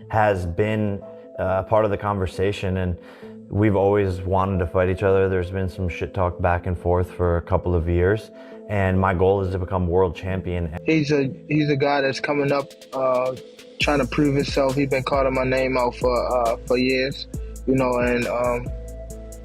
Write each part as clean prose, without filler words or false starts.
has been part of the conversation, and we've always wanted to fight each other. There's been some shit talk back and forth for a couple of years, and my goal is to become world champion. He's a guy that's coming up, trying to prove himself. He's been calling my name out for years, you know, and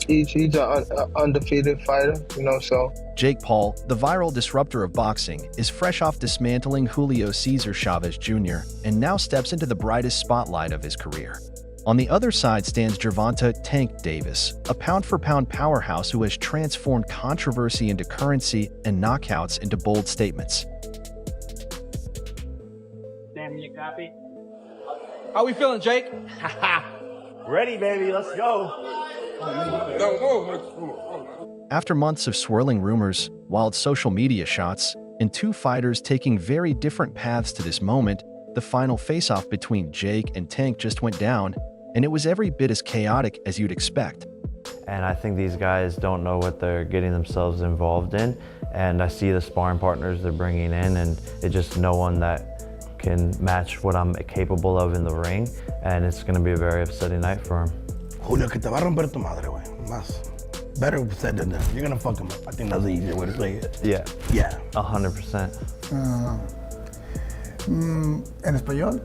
he's an undefeated fighter, you know, so. Jake Paul, the viral disruptor of boxing, is fresh off dismantling Julio Cesar Chavez Jr. and now steps into the brightest spotlight of his career. On the other side stands Gervonta "Tank" Davis, a pound-for-pound powerhouse who has transformed controversy into currency and knockouts into bold statements. Damn, you copy? How we feeling, Jake? Ready, baby, let's go. After months of swirling rumors, wild social media shots, and two fighters taking very different paths to this moment, the final face-off between Jake and Tank just went down, and it was every bit as chaotic as you'd expect. And I think these guys don't know what they're getting themselves involved in, and I see the sparring partners they're bringing in, and it's just no one that can match what I'm capable of in the ring, and it's going to be a very upsetting night for him. Julio, que te va a romper tu madre, güey. Más. Better said than done. You're gonna fuck him up. I think that's the easier way to say it. Yeah. Yeah. 100%. ¿En español?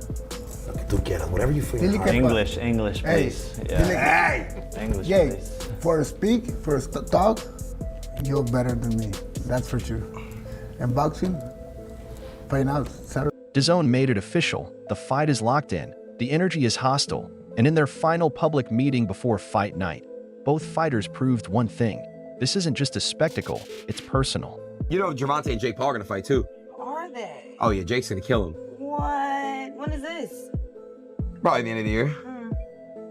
Lo que tú quieras, whatever you feel. English, please. Hey, Yeah. English, Jake, please. for talk, you're better than me. That's for sure. And boxing, fight out Saturday. DAZN made it official. The fight is locked in. The energy is hostile. And in their final public meeting before fight night, both fighters proved one thing. This isn't just a spectacle, it's personal. You know Gervonta and Jake Paul are gonna fight too. Are they? Oh yeah, Jake's gonna kill him. What? When is this? Probably the end of the year.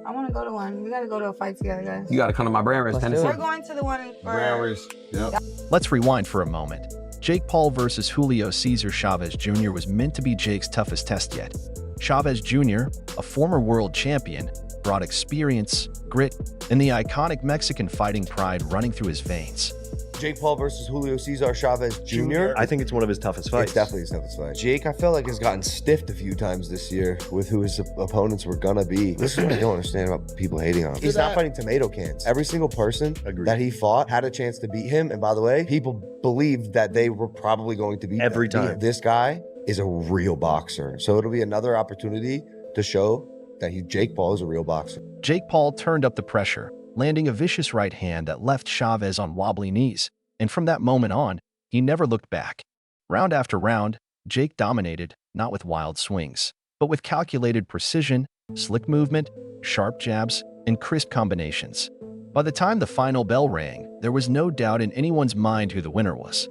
I want to go to one. We gotta go to a fight together, guys. You gotta come to my Brand Tennessee. We're going to the one for... Yep. Let's rewind for a moment. Jake Paul versus Julio Cesar Chavez Jr. was meant to be Jake's toughest test yet. Chavez Jr., a former world champion, brought experience, grit, and the iconic Mexican fighting pride running through his veins. Jake Paul versus Julio Cesar Chavez Jr. I think it's one of his toughest fights. It's definitely his toughest fight. Jake, I feel like, has gotten stiffed a few times this year with who his opponents were gonna be. This is what I don't understand about people hating on him. He's not fighting tomato cans. Every single person that he fought had a chance to beat him. And by the way, people believed that they were probably going to beat every time. This guy is a real boxer. So it'll be another opportunity to show that Jake Paul is a real boxer. Jake Paul turned up the pressure, landing a vicious right hand that left Chavez on wobbly knees. And from that moment on, he never looked back. Round after round, Jake dominated, not with wild swings, but with calculated precision, slick movement, sharp jabs, and crisp combinations. By the time the final bell rang, there was no doubt in anyone's mind who the winner was.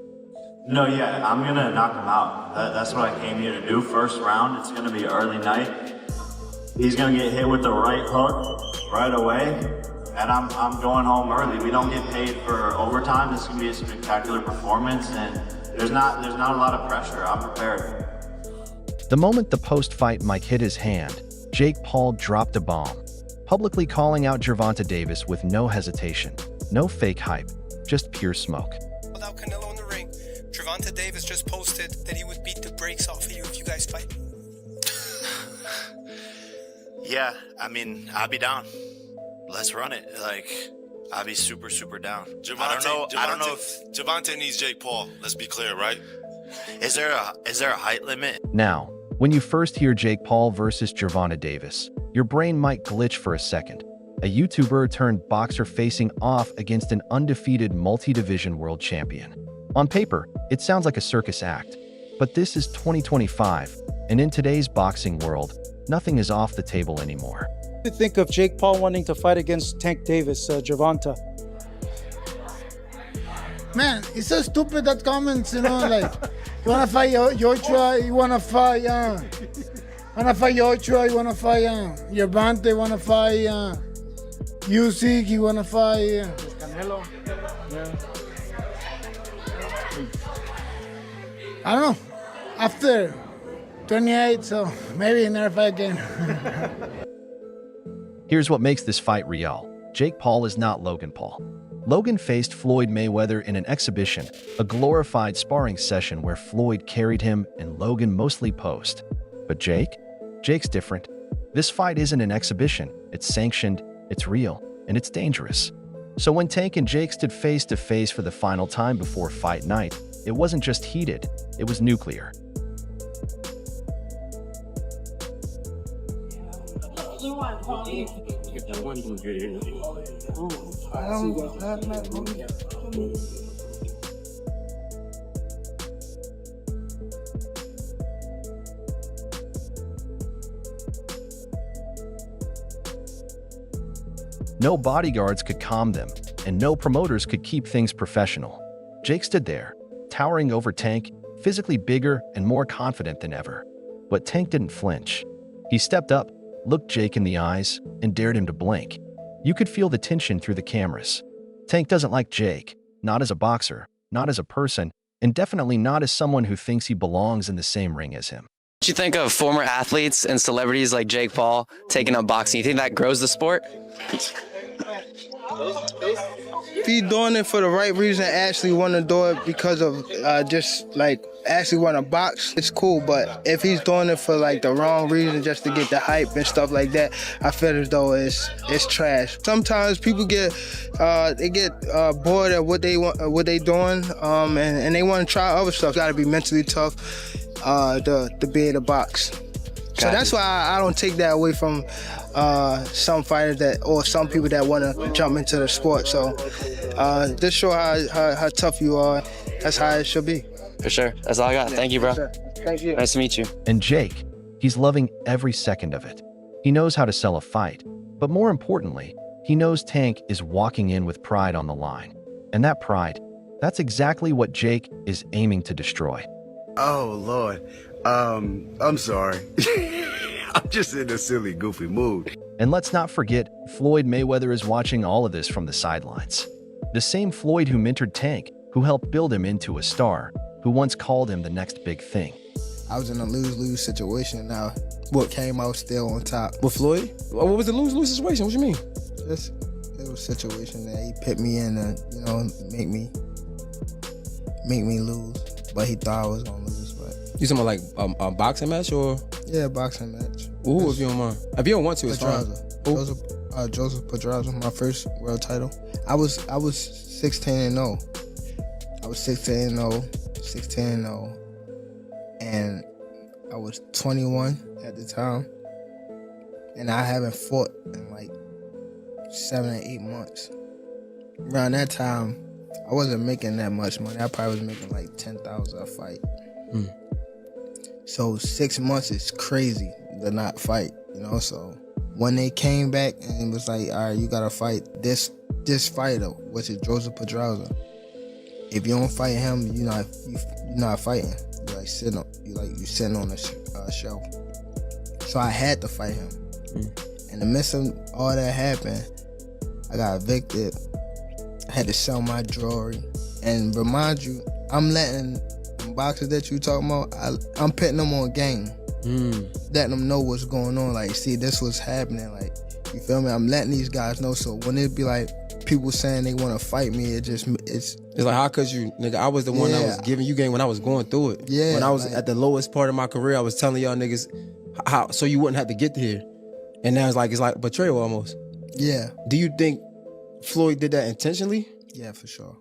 No, yeah, I'm gonna knock him out. That's what I came here to do. First round, it's gonna be early night. He's gonna get hit with the right hook right away, and I'm going home early. We don't get paid for overtime. This is gonna be a spectacular performance, and there's not a lot of pressure. I'm prepared. The moment the post-fight mic hit his hand, Jake Paul dropped a bomb, publicly calling out Gervonta Davis with no hesitation, no fake hype, just pure smoke. Without Canelo in the ring, Gervonta Davis just posted that he would beat the brakes off of you if you guys fight. Yeah, I mean, I'll be down. Let's run it. Like, I'll be super, super down. I don't know if Gervonta needs Jake Paul. Let's be clear, right? Is there a height limit? Now, when you first hear Jake Paul versus Gervonta Davis, your brain might glitch for a second. A YouTuber turned boxer facing off against an undefeated multi-division world champion. On paper, it sounds like a circus act, but this is 2025, and in today's boxing world, nothing is off the table anymore. What do you think of Jake Paul wanting to fight against Tank Davis, Gervonta? Man, it's so stupid that comments, you know, like, you wanna fight Joshua, you wanna fight, Joshua, you wanna fight, Gervonta, you wanna fight, Usyk, you wanna fight, Canelo. Yeah. I don't know, after 28, so maybe never fight again. Here's what makes this fight real. Jake Paul is not Logan Paul. Logan faced Floyd Mayweather in an exhibition, a glorified sparring session where Floyd carried him and Logan mostly posed. But Jake's different. This fight isn't an exhibition, it's sanctioned, it's real, and it's dangerous. So when Tank and Jake stood face to face for the final time before fight night, it wasn't just heated, it was nuclear. No bodyguards could calm them, and no promoters could keep things professional. Jake stood there, towering over Tank, physically bigger and more confident than ever. But Tank didn't flinch. He stepped up, looked Jake in the eyes, and dared him to blink. You could feel the tension through the cameras. Tank doesn't like Jake, not as a boxer, not as a person, and definitely not as someone who thinks he belongs in the same ring as him. What do you think of former athletes and celebrities like Jake Paul taking up boxing? You think that grows the sport? If he's doing it for the right reason, actually want to do it because of just like actually want to box, it's cool. But if he's doing it for like the wrong reason, just to get the hype and stuff like that, I feel as though it's trash. Sometimes people get bored at what they want, what they doing, and they want to try other stuff. Got to be mentally tough to be able to box. So that's why I don't take that away from some fighters or some people that want to jump into the sport. So just show how tough you are. That's how it should be. For sure. That's all I got. Thank you, bro. Thank you. Nice to meet you. And Jake, he's loving every second of it. He knows how to sell a fight, but more importantly, he knows Tank is walking in with pride on the line. And that pride, that's exactly what Jake is aiming to destroy. Oh, Lord. I'm sorry. I'm just in a silly, goofy mood. And let's not forget, Floyd Mayweather is watching all of this from the sidelines. The same Floyd who mentored Tank, who helped build him into a star, who once called him the next big thing. I was in a lose-lose situation. Now, what came out still on top. With Floyd? What was the lose-lose situation? What you mean? It was a situation that he put me in to, make me lose. But he thought I was gonna lose. But you talking about like a boxing match or? Yeah, a boxing match. Ooh, if you don't mind. If you don't want to, it's fine. Joseph Pedraza, my first world title. I was 16-0. I was 16-0, and I was 21 at the time, and I haven't fought in like 7 or 8 months. Around that time, I wasn't making that much money. I probably was making like $10,000 a fight. So 6 months is crazy to not fight, So when they came back and it was like, all right, you gotta fight this fighter, which is Joseph Pedraza. If you don't fight him, you're not fighting. You're sitting on a shelf. So I had to fight him. In the midst of all that happened, I got evicted. I had to sell my jewelry. And remind you, I'm letting the boxers that you talking about, I'm putting them on game. Letting them know what's going on. Like, see, this was happening. Like, you feel me? I'm letting these guys know. So when it be like people saying they want to fight me, it's like, how could you, nigga? I was the one that was giving you game when I was going through it. Yeah. When I was at the lowest part of my career, I was telling y'all niggas how so you wouldn't have to get here. And now it's like betrayal almost. Yeah. Do you think Floyd did that intentionally? Yeah, for sure.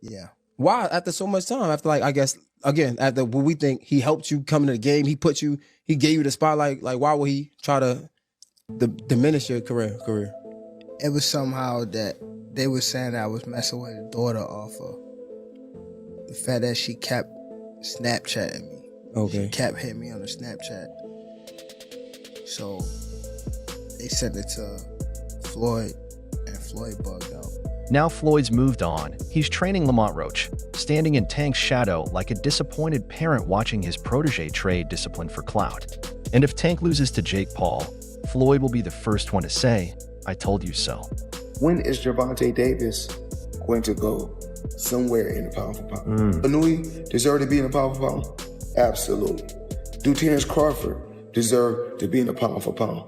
Yeah. Why? After so much time? After I guess, again, after what we think, he helped you come into the game, he gave you the spotlight. Like, why would he try to diminish your career? It was somehow that they were saying that I was messing with his daughter off of the fact that she kept Snapchatting me. Okay. She kept hitting me on the Snapchat. So they sent it to Floyd, and Floyd bugged out. Now Floyd's moved on. He's training Lamont Roach, standing in Tank's shadow like a disappointed parent watching his protege trade discipline for clout. And if Tank loses to Jake Paul, Floyd will be the first one to say, "I told you so." When is Gervonta Davis going to go somewhere in the pound for pound? Anui deserve to be in the pound for pound? Absolutely. Do Terrence Crawford deserve to be in the pound for pound?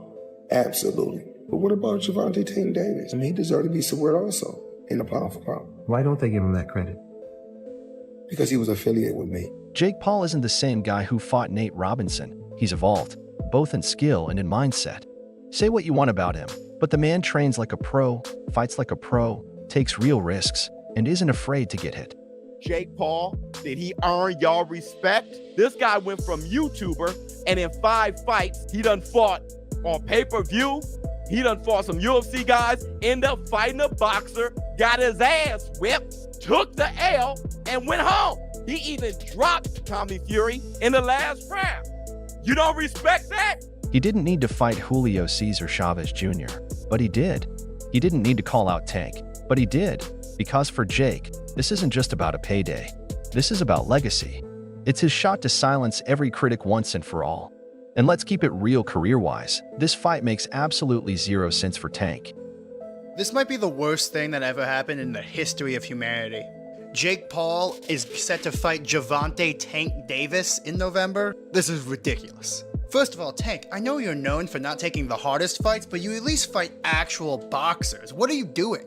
Absolutely. But what about Gervonta Davis? I mean, he deserved to be somewhere also in the pound for pound. Why don't they give him that credit? Because he was affiliated with me. Jake Paul isn't the same guy who fought Nate Robinson. He's evolved, both in skill and in mindset. Say what you want about him, but the man trains like a pro, fights like a pro, takes real risks, and isn't afraid to get hit. Jake Paul, did he earn y'all respect? This guy went from YouTuber, and in 5 fights, he done fought on pay-per-view. He done fought some UFC guys, ended up fighting a boxer, got his ass whipped, took the L, and went home. He even dropped Tommy Fury in the last round. You don't respect that? He didn't need to fight Julio Cesar Chavez Jr., but he did. He didn't need to call out Tank, but he did. Because for Jake, this isn't just about a payday. This is about legacy. It's his shot to silence every critic once and for all. And let's keep it real career-wise. This fight makes absolutely 0 sense for Tank. This might be the worst thing that ever happened in the history of humanity. Jake Paul is set to fight Gervonta Tank Davis in November. This is ridiculous. First of all, Tank, I know you're known for not taking the hardest fights, but you at least fight actual boxers. What are you doing?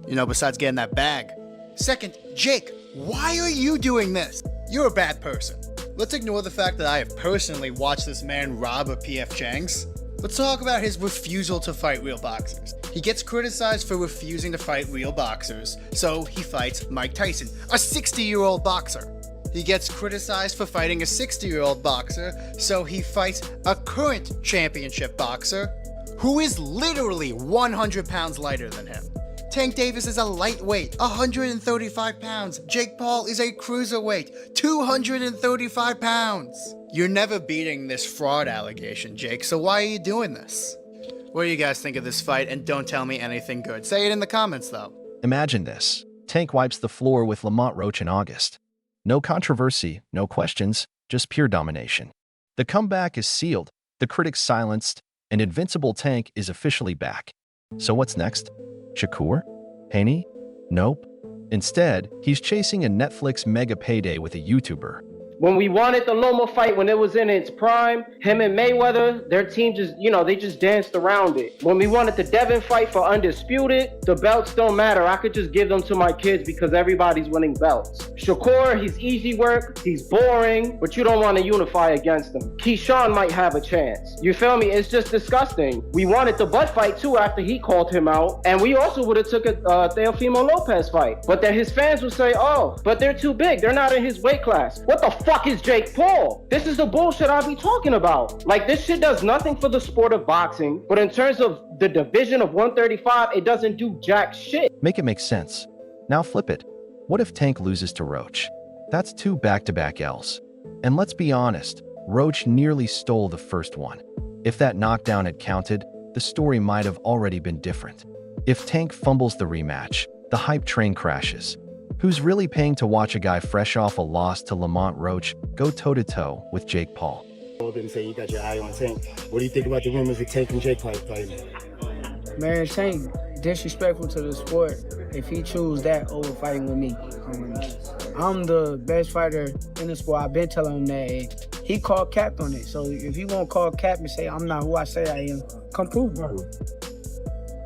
You know, besides getting that bag. Second, Jake, why are you doing this? You're a bad person. Let's ignore the fact that I have personally watched this man rob a P.F. Chang's. Let's talk about his refusal to fight real boxers. He gets criticized for refusing to fight real boxers, so he fights Mike Tyson, a 60-year-old boxer. He gets criticized for fighting a 60-year-old boxer, so he fights a current championship boxer who is literally 100 pounds lighter than him. Tank Davis is a lightweight, 135 pounds. Jake Paul is a cruiserweight, 235 pounds. You're never beating this fraud allegation, Jake, so why are you doing this? What do you guys think of this fight? And don't tell me anything good. Say it in the comments, though. Imagine this. Tank wipes the floor with Lamont Roach in August. No controversy, no questions, just pure domination. The comeback is sealed, the critics silenced, and Invincible Tank is officially back. So what's next? Shakur? Haney? Nope. Instead, he's chasing a Netflix mega payday with a YouTuber. When we wanted the Loma fight, when it was in its prime, him and Mayweather, their team just, they just danced around it. When we wanted the Devin fight for Undisputed, the belts don't matter. I could just give them to my kids because everybody's winning belts. Shakur, he's easy work, he's boring, but you don't want to unify against him. Keyshawn might have a chance. You feel me? It's just disgusting. We wanted the Bud fight too after he called him out, and we also would have took a Teofimo Lopez fight. But then his fans would say, oh, but they're too big. They're not in his weight class. What the fuck is Jake Paul? This is the bullshit I be talking about. Like, this shit does nothing for the sport of boxing, but in terms of the division of 135, it doesn't do jack shit. Make it make sense. Now flip it. What if Tank loses to Roach? That's 2 back-to-back L's. And let's be honest, Roach nearly stole the first one. If that knockdown had counted, the story might have already been different. If Tank fumbles the rematch, the hype train crashes. Who's really paying to watch a guy fresh off a loss to Lamont Roach go toe-to-toe with Jake Paul? Been saying you got your eye on Tank. What do you think about the rumors of Tank and Jake fighting? Man, Tank disrespectful to the sport if he choose that over fighting with me. I'm the best fighter in the sport. I've been telling him that, and he called cap on it. So if he won't call cap and say I'm not who I say I am, come prove me.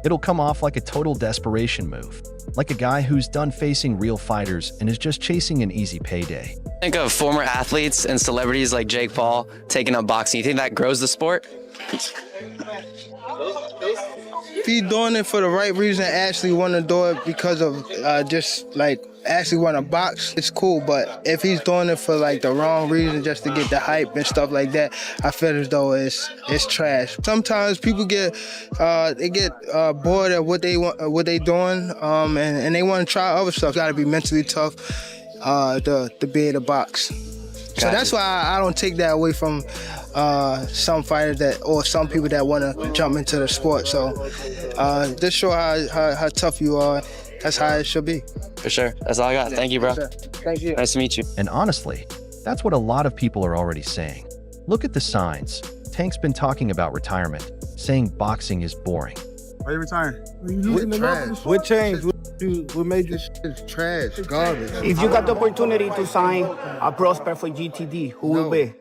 It'll come off like a total desperation move, like a guy who's done facing real fighters and is just chasing an easy payday. Think of former athletes and celebrities like Jake Paul taking up boxing. You think that grows the sport? If he's doing it for the right reason, actually want to do it because of just like actually want to box, it's cool. But if he's doing it for like the wrong reason, just to get the hype and stuff like that, I feel as though it's trash. Sometimes people get bored at what they want, what they doing, and they want to try other stuff. Got to be mentally tough to be able to box. So that's why I don't take that away from some fighters or some people that want to jump into the sport. So just show how tough you are. That's how it should be. For sure. That's all I got. Thank you, bro. Thank you. Nice to meet you. And honestly, that's what a lot of people are already saying. Look at the signs. Tank's been talking about retirement, saying boxing is boring. Are you retiring? What changed? What made this shit trash? Garbage. If you got the opportunity to sign a prospect for GTD, who will be?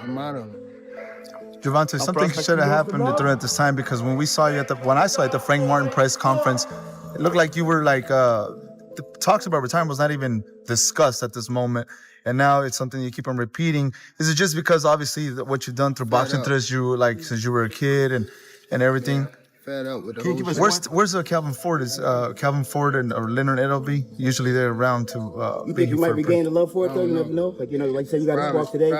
I'm out of it. Gervonta, something should have happened during this time, because when I saw you at the Frank Martin press conference, it looked like you were like the talks about retirement was not even discussed at this moment. and now it's something you keep on repeating. Is it just because obviously what you've done through boxing through since you were a kid and everything? Fed up with the Can you give us where's Calvin Ford? Is Calvin Ford or Leonard Edelby? Usually they're around to. You think you might regain the love for it though? You never know. Like like you said, you got to walk today.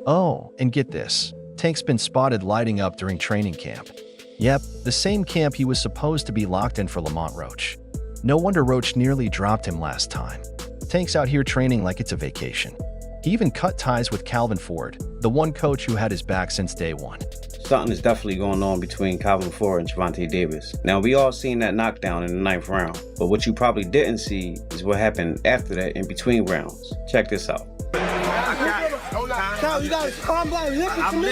Oh, and get this. Tank's been spotted lighting up during training camp. Yep, the same camp he was supposed to be locked in for Lamont Roach. No wonder Roach nearly dropped him last time. Tank's out here training like it's a vacation. He even cut ties with Calvin Ford, the one coach who had his back since day one. Something is definitely going on between Calvin Ford and Gervonta Davis. Now, we all seen that knockdown in the 9th round, but what you probably didn't see is what happened after that in between rounds. Check this out. You gotta calm down. Listen to me.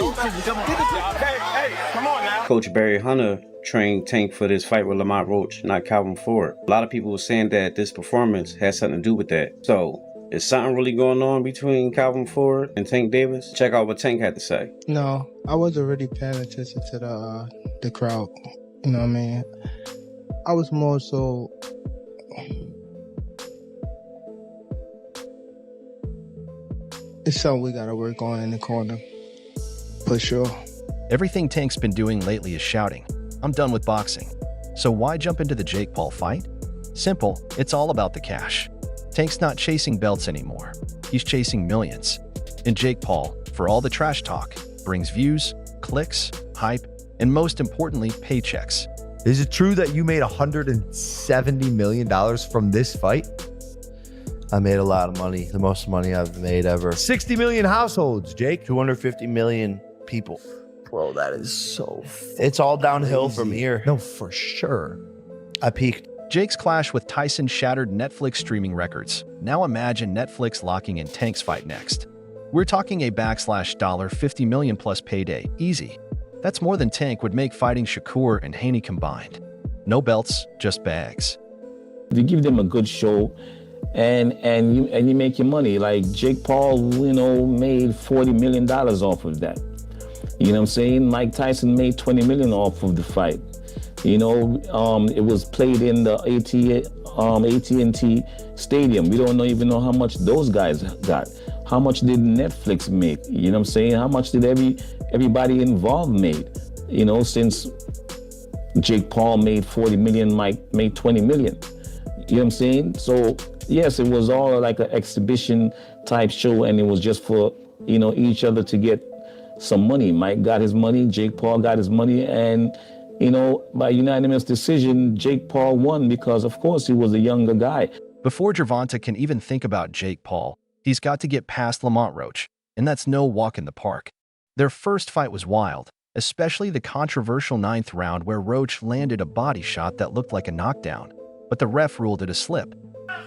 Hey, come on now. Coach Barry Hunter trained Tank for this fight with Lamont Roach, not Calvin Ford. A lot of people were saying that this performance has something to do with that. So, is something really going on between Calvin Ford and Tank Davis? Check out what Tank had to say. No, I wasn't really paying attention to the crowd. You know what I mean? I was more so. It's something we gotta work on in the corner, for sure. Everything Tank's been doing lately is shouting, "I'm done with boxing." So why jump into the Jake Paul fight? Simple, it's all about the cash. Tank's not chasing belts anymore. He's chasing millions. And Jake Paul, for all the trash talk, brings views, clicks, hype, and most importantly, paychecks. Is it true that you made $170 million from this fight? I made a lot of money, the most money I've made ever. 60 million households, Jake. 250 million people. Bro, that is so It's all downhill crazy. from here. No, for sure. I peaked. Jake's clash with Tyson shattered Netflix streaming records. Now imagine Netflix locking in Tank's fight next. We're talking a $50 million plus payday, easy. That's more than Tank would make fighting Shakur and Haney combined. No belts, just bags. You give them a good show, and you make your money. Like Jake Paul, made $40 million off of that. You know what I'm saying? Mike Tyson made $20 million off of the fight. It was played in the AT&T Stadium. We don't even know how much those guys got. How much did Netflix make? You know what I'm saying? How much did everybody involved made? Since Jake Paul made $40 million, Mike made $20 million. You know what I'm saying? So yes, it was all like an exhibition type show, and it was just for each other to get some money. Mike got his money, Jake Paul got his money, and by unanimous decision, Jake Paul won because, of course, he was a younger guy. Before Gervonta can even think about Jake Paul, he's got to get past Lamont Roach, and that's no walk in the park. Their first fight was wild, especially the controversial 9th round where Roach landed a body shot that looked like a knockdown, but the ref ruled it a slip.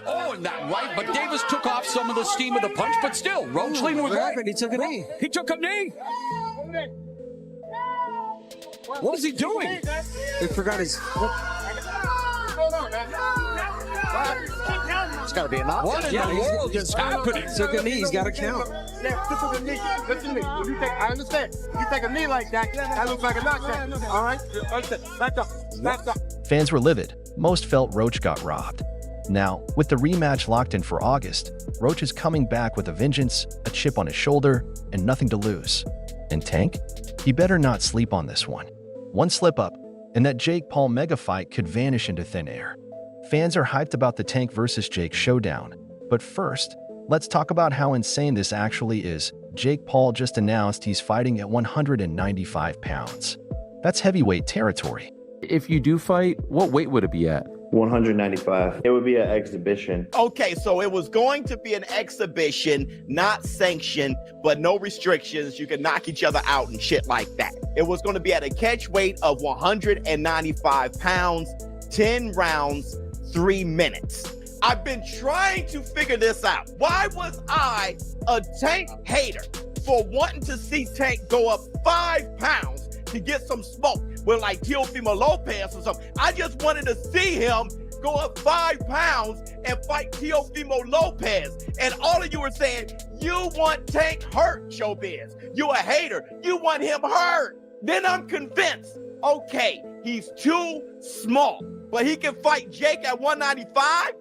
Oh, and that right, but Davis took off some of the steam of the punch, but still, Roach leaned was right. He took a knee. He took a knee. What is he doing? He forgot his. It's got to be a knock. What in the world is happening? Took a knee. He's got to count. Yeah, this is a knee. Listen to me. I understand. You take a knee like that, that looks like a knockdown. All right? Back up. Back up. Fans were livid. Most felt Roach got robbed. Now, with the rematch locked in for August, Roach is coming back with a vengeance, a chip on his shoulder, and nothing to lose. And Tank? He better not sleep on this one. One slip-up, and that Jake Paul mega fight could vanish into thin air. Fans are hyped about the Tank versus Jake showdown. But first, let's talk about how insane this actually is. Jake Paul just announced he's fighting at 195 pounds. That's heavyweight territory. If you do fight, what weight would it be at? 195. It would be an exhibition. Okay, so it was going to be an exhibition, not sanctioned, but no restrictions. You could knock each other out and shit like that. It was going to be at a catch weight of 195 pounds, 10 rounds, 3 minutes. I've been trying to figure this out. Why was I a Tank hater for wanting to see Tank go up 5 pounds to get some smoke with like Teofimo Lopez or something? I just wanted to see him go up 5 pounds and fight Teofimo Lopez. And all of you were saying, you want Tank hurt, Showbiz. You a hater. You want him hurt. Then I'm convinced, okay, he's too small, but he can fight Jake at 195?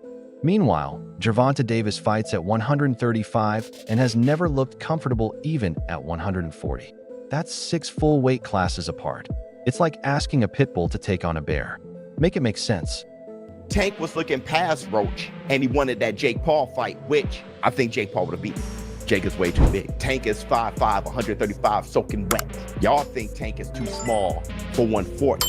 Meanwhile, Gervonta Davis fights at 135 and has never looked comfortable even at 140. That's 6 full weight classes apart. It's like asking a pit bull to take on a bear. Make it make sense. Tank was looking past Roach, and he wanted that Jake Paul fight, which I think Jake Paul would have beaten. Jake is way too big. Tank is 5'5", 135, soaking wet. Y'all think Tank is too small for 140.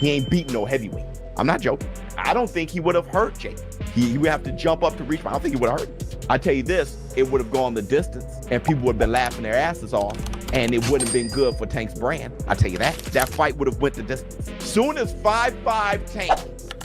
He ain't beating no heavyweight. I'm not joking. I don't think he would have hurt Jake. He would have to jump up to reach, but I don't think he would have hurt him. I tell you this, it would have gone the distance, and people would have been laughing their asses off, and it wouldn't have been good for Tank's brand. I tell you that. That fight would have went the distance. Soon as 5'5" Tank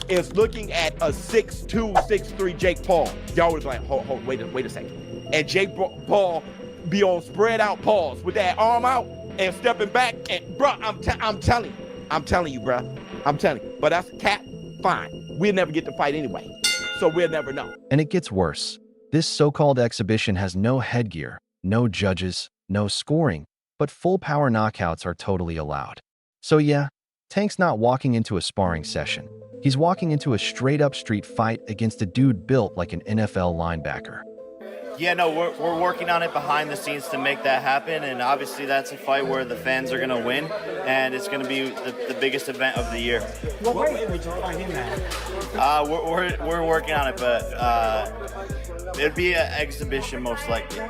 is looking at a 6'2", 6'3" Jake Paul, y'all would be like, hold, wait a second. And Jake Paul be on spread out paws with that arm out and stepping back. And bro, I'm telling you, bro. I'm telling you. But that's a cap. Fine. We'll never get to fight anyway. So we'll never know. And it gets worse. This so-called exhibition has no headgear, no judges, no scoring, but full power knockouts are totally allowed. So yeah, Tank's not walking into a sparring session. He's walking into a straight-up street fight against a dude built like an NFL linebacker. Yeah, no, we're working on it behind the scenes to make that happen, and obviously that's a fight where the fans are going to win, and it's going to be the biggest event of the year. What weight would you fight him at? We're working on it, but it'd be an exhibition most likely.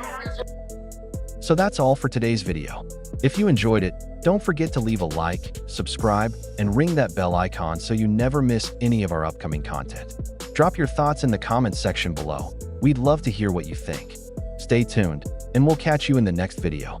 So that's all for today's video. If you enjoyed it, don't forget to leave a like, subscribe, and ring that bell icon so you never miss any of our upcoming content. Drop your thoughts in the comments section below. We'd love to hear what you think. Stay tuned, and we'll catch you in the next video.